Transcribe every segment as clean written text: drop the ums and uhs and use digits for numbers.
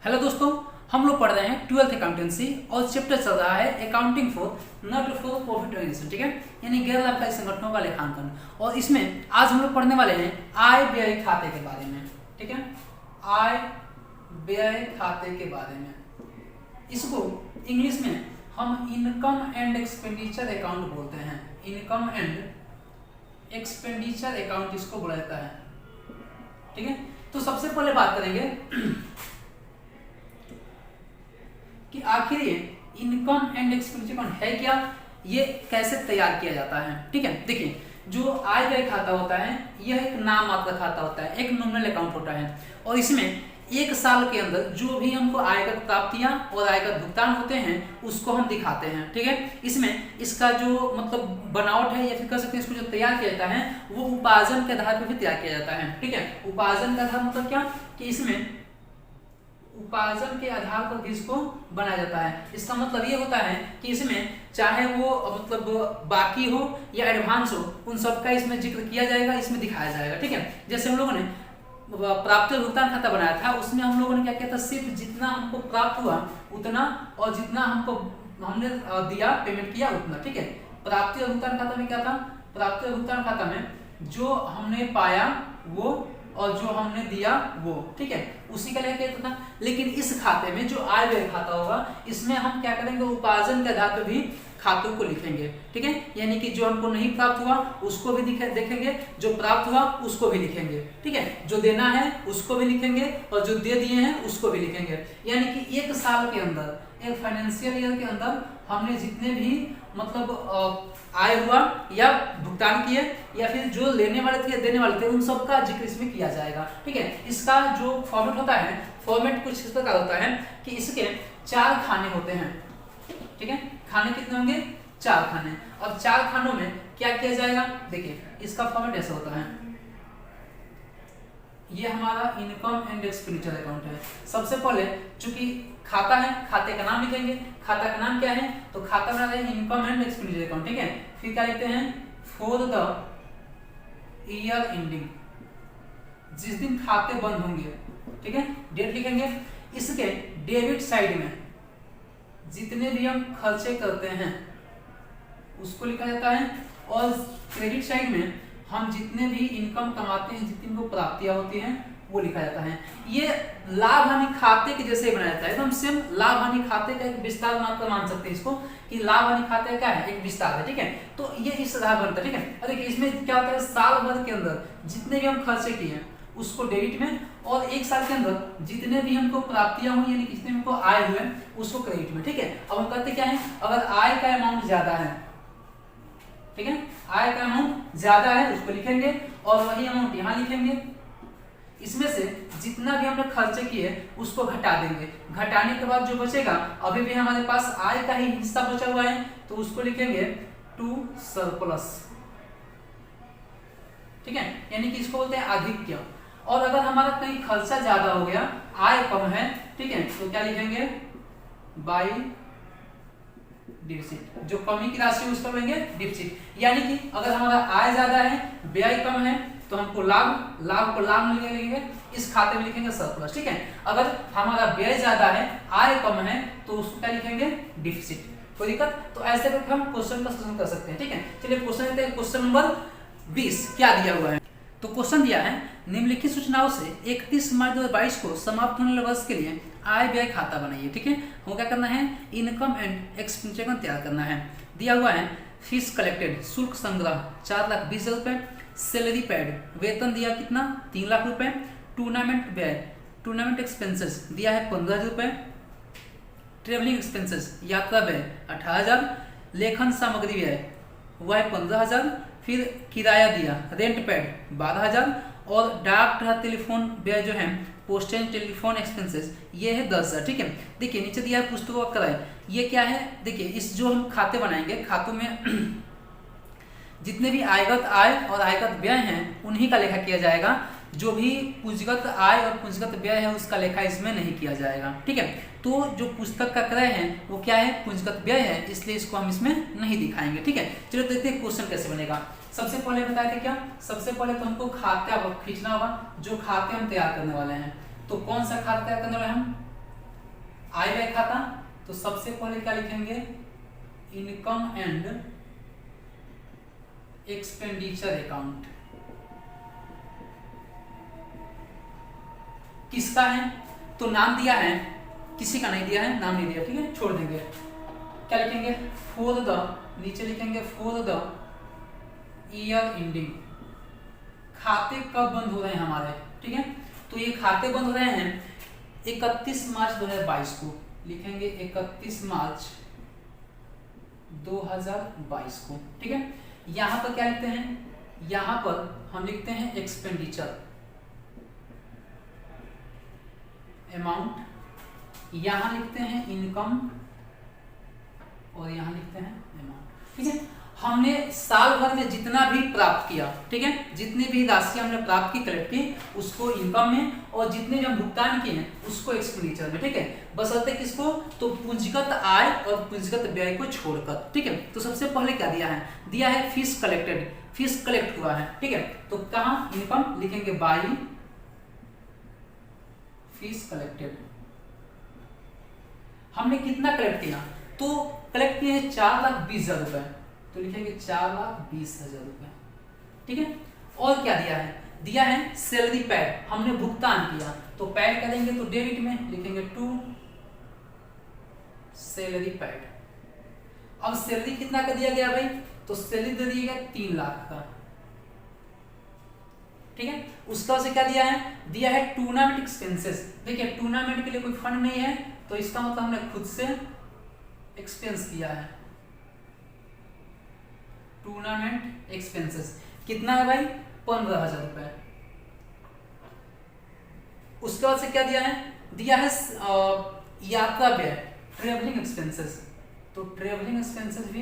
Hello दोस्तों, हम लोग पढ़ रहे हैं 12th अकाउंटेंसी और चैप्टर चल रहा है accounting for not for profit organisation. ठीक है, यानी गैर लाभकारी संगठनों का लेखांकन। और इसमें आज हम लोग पढ़ने वाले हैं आय व्यय खाते के बारे में। ठीक है, आय व्यय खाते के बारे में। इसको इंग्लिश में हम इनकम एंड एक्सपेंडिचर अकाउंट बोलते हैं। इनकम एंड एक्सपेंडिचर अकाउंट इसको बोला जाता है। ठीक है, तो सबसे पहले बात करेंगे कि आखिर ये इनकम एंड एक्सपेंडिचर अकाउंट है क्या, ये कैसे तैयार किया जाता है। ठीक है, देखिए जो आय व्यय खाता होता है यह एक नाम मात्र खाता होता है, एक नॉमिनल अकाउंट होता है। और इसमें एक साल के अंदर जो भी हमको आयकर प्राप्तियां और आयकर भुगतान होते हैं उसको हम दिखाते हैं। ठीक है, इसमें इसका जो मतलब बनावट है या फिर कह सकते हैं इसको जो तैयार किया जाता है वो उपार्जन के आधार पर भी तैयार किया जाता है। ठीक है, उपार्जन का आधार मतलब क्या कि इसमें उपार्जन के आधार पर इसको बनाया जाता है। इसका मतलब ये होता है कि इसमें चाहे वो मतलब बाकी हो या एडवांस हो, उन सब का इसमें जिक्र किया जाएगा, इसमें दिखाया जाएगा। ठीक है, जैसे हम लोगों ने प्राप्ति और भुगतान खाता बनाया था, उसमें हम लोगों ने क्या किया था, सिर्फ जितना हमको प्राप्त हुआ उतना और जितना हमने दिया पेमेंट किया उतना। ठीक है, प्राप्ति और भुगतान खाता में क्या था, प्राप्ति और भुगतान खाता में जो हमने पाया वो और जो हमने दिया वो। ठीक है, उसी का लेकर था। लेकिन इस खाते में जो आय व्यय खाता होगा इसमें हम क्या करेंगे, उपार्जन के आधार पर भी खातों को लिखेंगे। ठीक है, यानी कि जो हमको नहीं प्राप्त हुआ उसको भी देखेंगे, जो प्राप्त हुआ उसको भी लिखेंगे। ठीक है, जो देना है उसको भी लिखेंगे और जो दे दिए हैं उसको भी लिखेंगे। यानी कि एक साल के अंदर, एक फाइनेंशियल ईयर के अंदर हमने जितने भी मतलब आय हुआ या भुगतान किए या फिर जो लेने वाले थे या देने वाले थे उन सब का जिक्र इसमें किया जाएगा। ठीक है, इसका जो फॉर्मेट होता है, फॉर्मेट कुछ इस प्रकार होता है कि इसके 4 खाने होते हैं। ठीक है, खाने कितने होंगे, 4 खाने। और 4 खानों में क्या किया जाएगा, देखिए इसका फॉर्मेट ऐसा होता है। ये हमारा इनकम एंड एक्सपेंडिचर अकाउंट है। सबसे पहले चूंकि खाता है, खाते का नाम लिखेंगे। खाता का नाम क्या है, तो खाता बना रहे इनकम एंड एक्सपेंडिचर अकाउंट। ठीक है, फिर क्या लिखते हैं, फॉर द ईयर एंडिंग, जिस दिन खाते बंद होंगे। ठीक है, डेट लिखेंगे। इसके डेबिट साइड में जितने भी हम खर्चे करते हैं उसको लिखा जाता है और क्रेडिट साइड में हम जितने भी इनकम कमाते हैं, जितनी को प्राप्तियां होती हैं वो लिखा जाता है। ये लाभ हानि खाते के जैसे बनाया जाता है, एकदम सेम लाभ हानि खाते का एक विस्तार मात्र मान सकते हैं इसको कि लाभ हानि खाते क्या है, एक विस्तार है। ठीक है, तो ये इस आधार बनता है। ठीक है, देखिए इसमें क्या होता है, साल भर के अंदर जितने भी हम खर्चे किए हैं उसको डेबिट में, और एक साल के अंदर जितने भी हमको प्राप्तियां हुई यानी जितने हमको आय हुए उसको क्रेडिट में। ठीक है, अब हम कहते क्या है, अगर आय का अमाउंट ज्यादा है, ठीक है, आय का अमाउंट ज्यादा है उसको लिखेंगे और वही अमाउंट यहाँ लिखेंगे। इसमें से जितना भी हमने खर्चे किए उसको घटा देंगे। घटाने के बाद जो बचेगा, अभी भी हमारे पास आय का ही हिस्सा बचा हुआ है तो उसको लिखेंगे टू सरप्लस। ठीक है, यानी कि इसको बोलते हैं आधिक्य। और अगर हमारा कहीं खर्चा ज्यादा हो गया, आय कम है, ठीक है, तो क्या लिखेंगे, बाई डिफिसिट। जो कमी की राशि है उसको लेंगे डिफिसिट। यानी कि अगर हमारा आय ज्यादा है, व्यय कम है, तो हमको लाभ को लाभ में लिखेंगे, इस खाते में लिखेंगे सरप्लस। ठीक है, अगर हमारा व्यय ज्यादा है, आय कम है, तो उसको क्या लिखेंगे, डिफिसिट। कोई दिक्कत, तो ऐसे करके हम क्वेश्चन का सॉल्यूशन कर सकते हैं। ठीक है, चलिए क्वेश्चन लेते हैं। क्वेश्चन नंबर 20 क्या दिया हुआ है, तो क्वेश्चन दिया है, निम्नलिखित सूचनाओं से 31 मार्च 2022 को समाप्त होने वाले वर्ष के लिए आय व्यय खाता बनाइए। ठीक है, हमको क्या करना है, इनकम एंड एक्सपेंडिचर तैयार करना है। दिया हुआ है फीस कलेक्टेड, शुल्क संग्रह 4,20,000 रुपए, सैलरी पेड वेतन दिया कितना, 3 लाख रुपए, टूर्नामेंट व्यय टूर्नामेंट एक्सपेंसेस दिया है 15,000 रुपए, ट्रेवलिंग एक्सपेंसेस यात्रा व्यय 18,000, लेखन सामग्री व्यय वह है 15,000, फिर किराया दिया रेंट पेड 12,000 और डाक तथा टेलीफोन व्यय जो है पोस्टेज टेलीफोन एक्सपेंसेस ये है 10,000। ठीक है, देखिए नीचे दिया है पुस्तकों का क्रय, ये क्या है, देखिए इस जो हम खाते बनाएंगे, खातों में जितने भी आयगत आय और आयगत व्यय हैं उन्हीं का लेखा किया जाएगा। जो भी पूंजीगत आय और पूंजीगत व्यय है उसका लेखा इसमें नहीं किया जाएगा। ठीक है, तो जो पुस्तक का क्रय है वो क्या है, पूंजीगत व्यय है, इसलिए इसको हम इसमें नहीं दिखाएंगे। ठीक है, चलो देखते हैं क्वेश्चन कैसे बनेगा। सबसे पहले बताए थे क्या, सबसे पहले तो हमको खाता खींचना होगा, जो खाते हम तैयार करने वाले हैं। तो कौन सा खाता तैयार करने वाले हैं हम, आय व्यय खाता, तो सबसे पहले क्या लिखेंगे, इनकम एंड एक्सपेंडिचर अकाउंट। किसका है, तो नाम दिया है, किसी का नहीं दिया है, नाम नहीं दिया, ठीक है, छोड़ देंगे। क्या लिखेंगे, फॉर द, नीचे लिखेंगे फॉर द ईयर एंडिंग, खाते कब बंद हो रहे हैं हमारे, ठीक है, तो ये खाते बंद हो रहे हैं 31 मार्च 2022 को, लिखेंगे 31 मार्च 2022 को, ठीक है। यहां पर क्या लिखते हैं, यहां पर हम लिखते हैं एक्सपेंडिचर अमाउंट, यहां लिखते हैं इनकम और यहां लिखते हैं अमाउंट, ठीक है। हमने साल भर में जितना भी प्राप्त किया, ठीक है, जितनी भी राशि हमने प्राप्त की, कलेक्ट की, उसको इनकम में, और जितने भी हम भुगतान किए हैं उसको एक्सपेंडिचर में, ठीक है, बशर्ते किसको, तो पूंजीगत आय और पूंजीगत व्यय को छोड़कर, ठीक है। तो सबसे पहले क्या दिया है, दिया है फीस कलेक्टेड, फीस कलेक्ट हुआ है, ठीक है, तो कहाँ इनकम लिखेंगे बाई फीस कलेक्टेड। हमने कितना कलेक्ट किया, तो कलेक्ट किए हैं 4,20,000 रुपए, तो लिखेंगे 4,20,000 रुपए, ठीक है। और क्या दिया है, दिया है सैलरी पैड, हमने भुगतान किया, तो पैड करेंगे तो डेबिट में लिखेंगे टू सैलरी पैड। अब सैलरी कितना का दिया गया भाई, तो सैलरी दे दिया गया 3 लाख का, ठीक है। उसका से क्या दिया है, दिया है टूर्नामेंट एक्सपेंसेस। देखिए टूर्नामेंट के लिए कोई फंड नहीं है, तो इसका मतलब हमने खुद से एक्सपेंस किया है, टूर्नामेंट एक्सपेंसेस कितना है भाई, 15,000 रुपए। उसके बाद से क्या दिया है यात्रा व्यय, ट्रेवलिंग एक्सपेंसेस, तो ट्रेवलिंग एक्सपेंसेस भी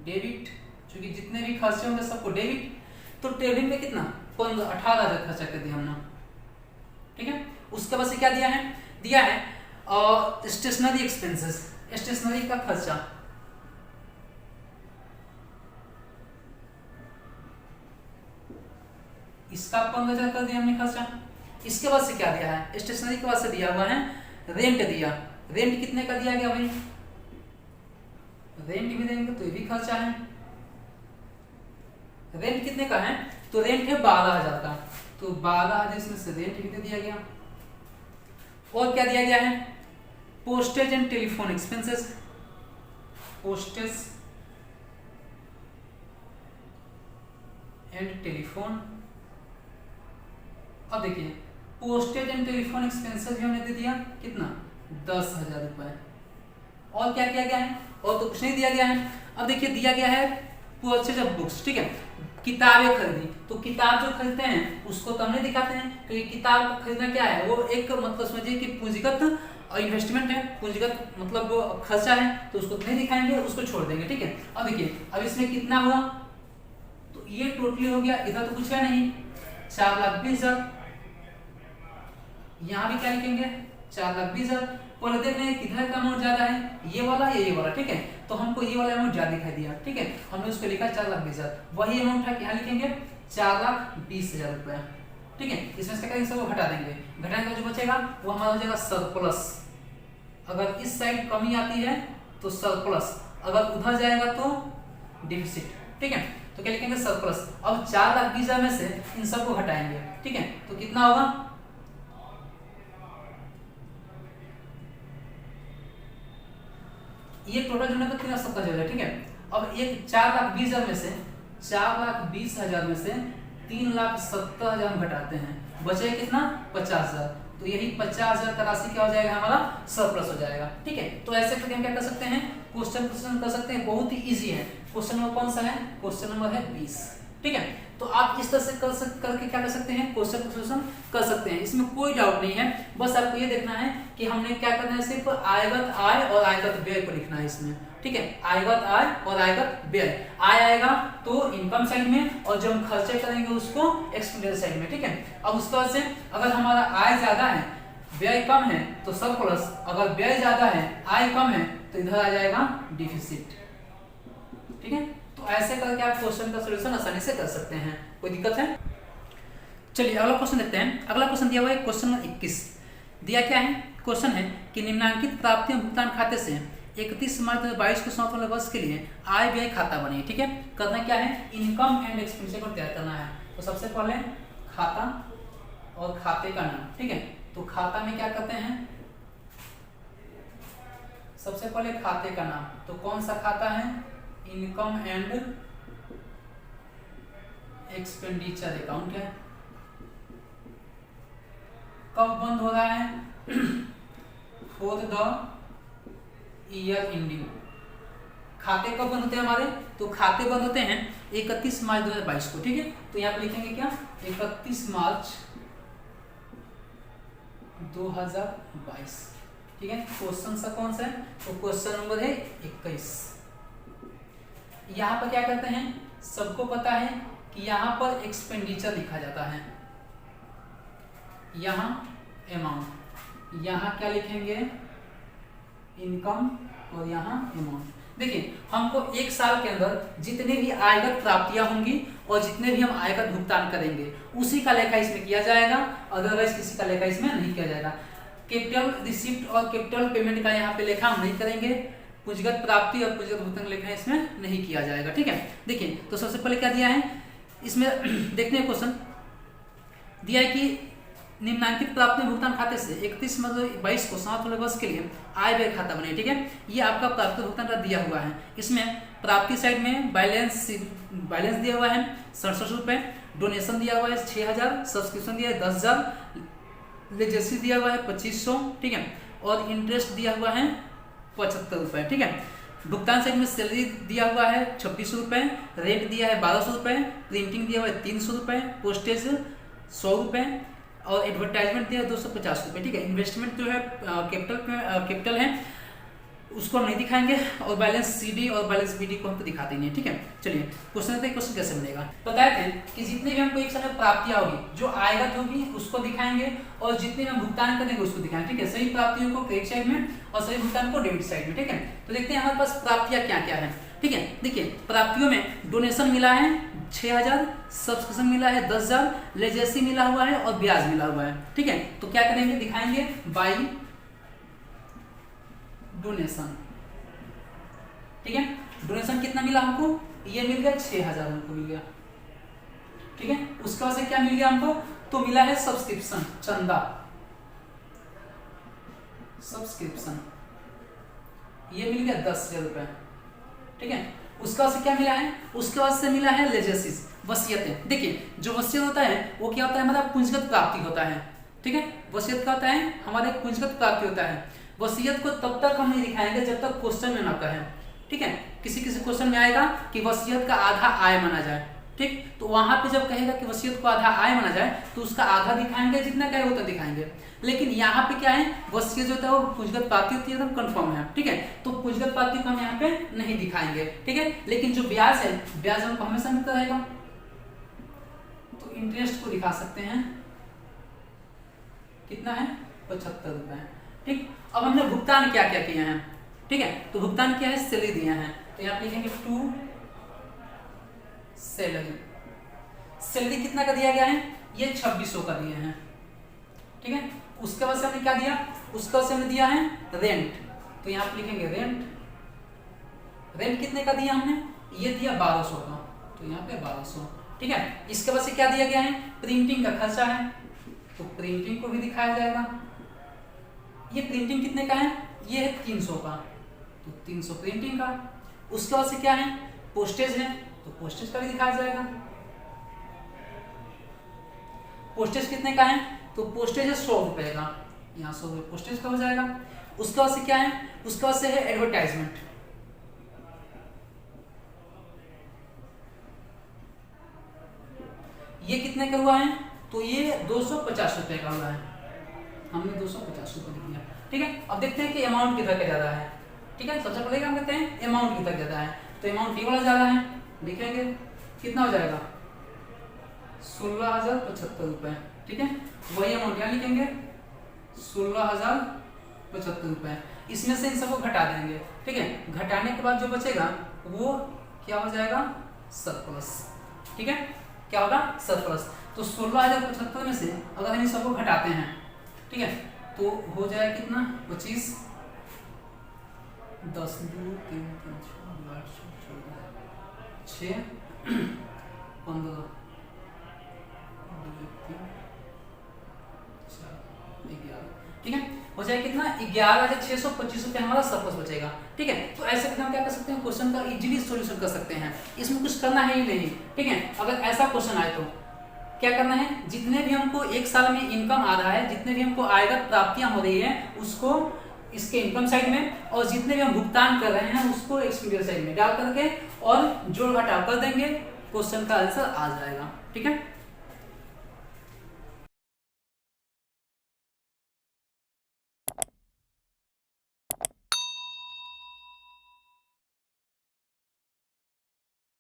डेबिट, क्योंकि जितने भी खर्चे होंगे सबको डेबिट, तो ट्रेवलिंग में कितना 18,000 खर्चा कर दिया हमने, ठीक है। उसके बाद से क्या दिया है स्टेशनरी एक्सपेंसेस, स्टेशनरी का खर्चा, इसका 15,000 कर दिया हमने खर्चा। इसके बाद से क्या दिया है, स्टेशनरी के बाद से दिया हुआ है रेंट दिया, रेंट कितने का दिया गया भाई, रेंट भी देंगे तो ये भी खर्चा है, रेंट कितने का है, तो रेंट है 12,000 का, तो 12,000 इसमें से रेंट भी दे दिया गया। और क्या दिया गया है, postage and telephone expenses, postage and telephone. अब देखिए पोस्टेज एंड टेलीफोन एक्सपेंसेस भी हमने दे दिया कितना 10,000 रुपए। और क्या किया गया है, और तो कुछ नहीं दिया गया है। अब देखिए दिया गया है परचेज ऑफ बुक्स, ठीक है, किताबें खरीदी, तो किताब जो खरीदते हैं उसको तो हमने दिखाते हैं, क्योंकि किताब खरीदना क्या है, वो एक मतलब समझिए कि पूंजीगत इन्वेस्टमेंट है, पूंजीगत मतलब वो खर्चा है, तो उसको नहीं दिखाएंगे, उसको छोड़ देंगे, ठीक है। अब देखिए अब इसमें कितना हुआ, तो ये टोटली हो गया, इधर तो कुछ है नहीं 4,20,000, यहाँ भी क्या लिखेंगे 4,20,000। पहले देख रहे हैं किधर का अमाउंट ज्यादा है, ये वाला या ये वाला, ठीक है, तो हमको ये वाला अमाउंट ज्यादा दिखाई दिया, ठीक है, हमने उसको लिखा 4,20,000, वही अमाउंट है, यहाँ लिखेंगे 4,20,000 रुपया, ठीक है। इसमें से क्या सब घटा देंगे, घटाने का जो बचेगा वो हमारा हो जाएगा सरप्लस। अगर इस साइड कमी आती है तो सरप्लस, अगर उधर जाएगा तो डिफिसिट, ठीक है, तो क्या लिखेंगे सरप्लस। अब 4,20,000 में से इन सबको घटाएंगे, ठीक है, तो कितना होगा, ये टोटल जोड़ने पर 3,70,000, ठीक है। अब एक 4,20,000 में से 4,20,000 में से 3,70,000 हम घटाते हैं, बचे कितना 50,000, तो यही 50,000 का राशि क्या हो जाएगा हमारा सरप्लस हो जाएगा, ठीक है। तो ऐसे करके हम क्या कर सकते हैं, क्वेश्चन कर सकते हैं, बहुत ही इजी है। क्वेश्चन नंबर कौन सा है, क्वेश्चन नंबर है 20, ठीक है। तो आप इस तरह से करके क्या कर सकते हैं, क्वेश्चन का सॉल्यूशन कर सकते हैं, इसमें कोई डाउट नहीं है। बस आपको ये देखना है कि हमने क्या करना है, सिर्फ आयगत आय और आयगत व्यय को लिखना है इसमें, ठीक है। आयगत आय और आयगत व्यय, आय आएगा तो इनकम साइड में, और जब हम खर्चे करेंगे उसको एक्सपेंडिचर साइड में, ठीक है। अब उसके बाद से अगर हमारा आय ज्यादा है व्यय कम है तो सरप्लस, अगर व्यय ज्यादा है आय कम है तो इधर आ जाएगा डिफिसिट, ठीक है। तो ऐसे करके आप क्वेश्चन का सॉल्यूशन आसानी से कर सकते हैं, कोई दिक्कत है। चलिए अगला क्वेश्चन देखते हैं। अगला क्वेश्चन दिया हुआ है क्वेश्चन नंबर 21। दिया क्या है, क्वेश्चन है कि निम्नलिखित प्राप्तियां भुगतान खाते से 31 मार्च 2022 को समाप्त वाले वर्ष के लिए आय व्यय खाता बने। ठीक है, करना क्या है, इनकम एंड एक्सपेंडिचर को तैयार करना है। तो सबसे पहले खाता और खाते का नाम। ठीक है, तो खाता में क्या करते हैं, सबसे पहले खाते का नाम, तो कौन सा खाता है, इनकम एंड एक्सपेंडिचर अकाउंट है। कब बंद हो रहा है, फॉर द ईयर एंडिंग। खाते कब बंद होते हैं हमारे, तो खाते बंद होते हैं 31 मार्च 2022 को। ठीक है, तो यहाँ पे लिखेंगे क्या, 31 मार्च 2022। ठीक है, क्वेश्चन सा कौन सा है, तो क्वेश्चन नंबर है 21। यहाँ पर क्या करते हैं, सबको पता है कि यहाँ पर एक्सपेंडिचर लिखा जाता है, यहाँ अमाउंट, यहाँ क्या लिखेंगे, इनकम, और यहाँ अमाउंट। देखिए, हमको एक साल के अंदर जितने भी आयकर प्राप्तियां होंगी और जितने भी हम आयकर भुगतान करेंगे उसी का लेखा इसमें किया जाएगा, अदरवाइज किसी का लेखा इसमें नहीं किया जाएगा। कैपिटल रिसिप्ट और कैपिटल पेमेंट का यहाँ पे लेखा हम नहीं करेंगे, पूंजीगत प्राप्ति और पूंजीगत भुगतान लेखा इसमें नहीं किया जाएगा। ठीक है, देखिए, तो सबसे पहले क्या दिया है इसमें देखते हैं, क्वेश्चन दिया है कि निम्नलिखित प्राप्ति भुगतान खाते से 31 मार्च 2022 को समाप्त वाले वर्ष के लिए आय व्यय खाता बने। ठीक है, ये आपका प्राप्ति भुगतान का दिया हुआ है। इसमें प्राप्ति साइड में बैलेंस दिया हुआ है 67 रुपए, डोनेशन दिया हुआ है 6000, सब्सक्रिप्शन दिया है 10000, लेजेसी दिया हुआ है 2500। ठीक है, और इंटरेस्ट दिया हुआ है 75 रुपए। ठीक है, भुगतान साइड में सैलरी दिया हुआ है 2600 रुपए, रेंट दिया है 1200 रुपए, प्रिंटिंग दिया हुआ है 300 रुपए, पोस्टेज 100 रुपए, और एडवर्टाइजमेंट दिया है 250 रुपए। ठीक है, इन्वेस्टमेंट जो है कैपिटल है उसको हम नहीं दिखाएंगे, और बैलेंस सीडी और बैलेंस बीडी को हम तो दिखाते नहीं है। ठीक है, चलिए क्वेश्चन देखते हैं, क्वेश्चन कैसे बनेगा। बताए थे कि जितने भी हमको एक समय प्राप्तियां होगी, जो आयगत होगी उसको दिखाएंगे, और जितने हम भुगतान करेंगे उसको दिखाएंगे। ठीक है, सभी प्राप्तियों को क्रेडिट साइड में और सभी भुगतान को डेबिट साइड में। ठीक है, तो देखते हैं हमारे पास प्राप्तियां क्या क्या है। ठीक है, देखिए, प्राप्तियों में डोनेशन मिला है 6000, सब्सक्रिप्शन मिला है 10000, लेजेसी मिला हुआ है और ब्याज मिला हुआ है। ठीक है, तो क्या करेंगे, दिखाएंगे बाई डोनेशन। ठीक है, डोनेशन कितना मिला हमको, ये मिल गया 6000 हमको मिल गया। ठीक है, उसके बाद से क्या मिल गया हमको, तो मिला है सब्सक्रिप्शन, चंदा, सब्सक्रिप्शन, ये मिल गया 10,000 रुपए। ठीक है, उसके बाद से क्या मिला है, उसके बाद से मिला है लेजेसीज, वसीयतें। देखिए, जो वसीयत होता है वो क्या होता है, हमारा पूंजीगत प्राप्ति होता है। ठीक है, वसीयत क्या होता है, हमारे पूंजीगत प्राप्ति होता है। वसीयत को तब तक हम नहीं दिखाएंगे जब तक क्वेश्चन में ना कहें। ठीक है, किसी क्वेश्चन में आएगा कि वसीयत का आधा आय माना जाए। ठीक, तो वहां पे जब कहेगा कि वसीयत को आधा आय माना जाए तो उसका आधा दिखाएंगे, जितना कहे उतना दिखाएंगे। लेकिन यहाँ पे क्या है, वसीयत जो होता है वो पूंजीगत प्राप्ति होती है, एकदम कंफर्म है। ठीक है, तो पूंजीगत प्राप्ति को हम यहाँ पे नहीं दिखाएंगे। ठीक है, लेकिन जो ब्याज है, ब्याज हमको हमेशा मिलता रहेगा, तो इंटरेस्ट को दिखा सकते हैं, कितना है, 75 रुपए। ठीक, अब हमने भुगतान क्या क्या किए हैं। ठीक है, तो भुगतान क्या है, सैलरी दिया है, तो यहाँ लिखेंगे टू सैलरी। सैलरी कितना का दिया गया है, ये 2600 का दिए हैं। ठीक है, उसके बाद से हमने क्या दिया, उसके बाद से हमने दिया है रेंट, तो यहाँ पे लिखेंगे रेंट। रेंट कितने का दिया हमने, ये दिया 1200 का, तो यहाँ पे 1200। ठीक है, इसके बाद से क्या दिया गया है, प्रिंटिंग का खर्चा है, तो प्रिंटिंग को भी दिखाया जाएगा। ये प्रिंटिंग कितने का है, ये है 300 का, तो 300 प्रिंटिंग का। उसके बाद से क्या है, पोस्टेज है, तो पोस्टेज का भी दिखाया जाएगा। पोस्टेज कितने का है, तो पोस्टेज है 100 रुपए का, यहाँ 100 रुपए पोस्टेज का हो जाएगा। उसके बाद से क्या है, उसके बाद से है एडवर्टाइजमेंट, ये कितने का हुआ है, तो ये 250 रुपए का हुआ है, हमने 250 रुपए लिख दिया। ठीक है, अब देखते हैं कि अमाउंट कितना का ज्यादा है। ठीक है, सबसे पहले हम कहते हैं अमाउंट कितना ज्यादा है, तो अमाउंट ये वाला ज्यादा है, लिखेंगे कितना हो जाएगा, 16,075 रुपए। ठीक है, वही अमाउंट यहाँ लिखेंगे 16,075 रुपए। इसमें से इन सबको घटा देंगे। ठीक है, घटाने के बाद जो बचेगा वो क्या हो जाएगा, सरप्लस। ठीक है, क्या होगा, सरप्लस। तो 16,075 में से अगर हम इन सबको घटाते हैं, ठीक है, तो हो जाएगा कितना 25, 10 2 3 3 6 15 ठीक है, हो जाएगा कितना 11,625 रुपये हमारा सरप्लस बचेगा। ठीक है, तो ऐसे हम क्या कर सकते हैं, क्वेश्चन का इजीली सॉल्यूशन कर सकते हैं, इसमें कुछ करना है ही नहीं। ठीक है, अगर ऐसा क्वेश्चन आए तो क्या करना है, जितने भी हमको एक साल में इनकम आ रहा है, जितने भी हमको आयकर प्राप्तियां हो रही है उसको इसके इनकम साइड में, और जितने भी हम भुगतान कर रहे हैं उसको एक्सपेंडिचर साइड में डाल करके और जोड़ घटाव कर देंगे, क्वेश्चन का आंसर आ जाएगा। ठीक है।